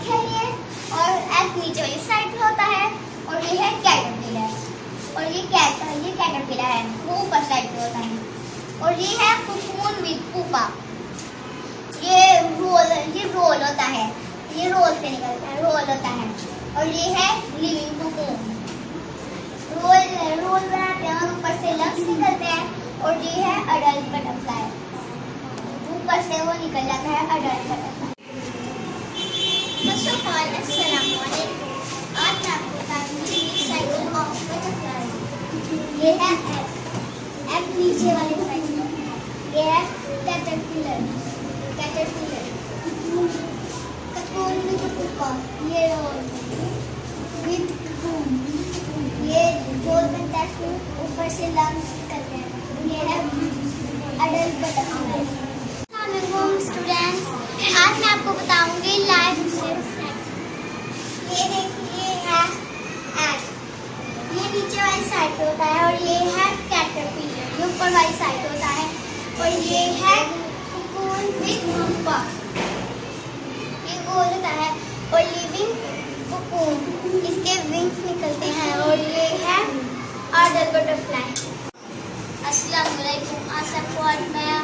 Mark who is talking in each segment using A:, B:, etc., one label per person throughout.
A: Egg है ये, और एग नीचे वाली साइड पे होता है, और ये है कैटरपिलर, और ये कैटरपिलर है, वो ऊपर साइड पे होता है, और ये है कोकून विद पुपा। ये रोल होता है, ये रोल से निकलता है, रोल होता है, और ये है लिविंग कोकून। रोल बनाते हैं और ऊपर से लंग्स निकलते हैं, और ये है अडल्ट बटरफ्लाई, ऊपर से वो निकल जाता है adult butterfly. First of all अस्सलाम वालेकुम, आज मैं आपको बताऊंगी साइकिल ऑफ बटरफ्लाई। ये है एग नीचे वाले साइड में, ये है कैटरपिलर, कोकून विद पुपा, ये रोल विद कोकून, ये रोल बनता है, ऊपर से लंग्स निकलते हैं, ये है अडल्ट बटरफ्लाई। अस्सलाम स्टूडेंट्स, आज मैं आपको बताऊंगी लाइफ सेक्शन। ये देखिए है एग, ये नीचे वाली साइड पे होता है, और ये है कैटरपिलर, ये ऊपर वाली साइड होता है, और ये है कोकून विद पुपा, ये गोल होता है, और लिविंग कोकून, इसके विंग्स निकलते हैं, और ये है अडल्ट बटरफ्लाई। अस्सलाम वालेकुम, आज मैं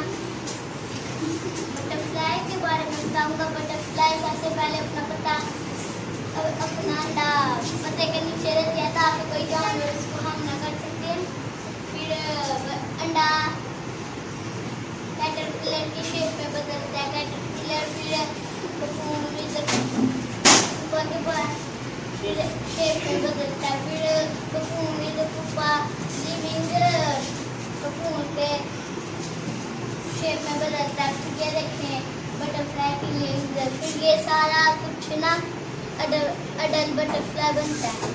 A: बटरफ्लाई के बारे में बताऊंगा। बटरफ्लाई सबसे पहले अपना पत्ते के नीचे रह जाता है, कोई जानवर इसको हम न कर सकते। फिर अंडा कैटरपिलर की शेप में बदलता है, कैटरपिलर फिर कोकून फिर शेप में बदलता है, फिर cocoon with pupa living cocoon पे शेप में बदलता है। फिर ये देखें बटरफ्लाई की लिविंग, फिर ये सारा कुछ ना अडल्ट बटरफ्लाई बनता है।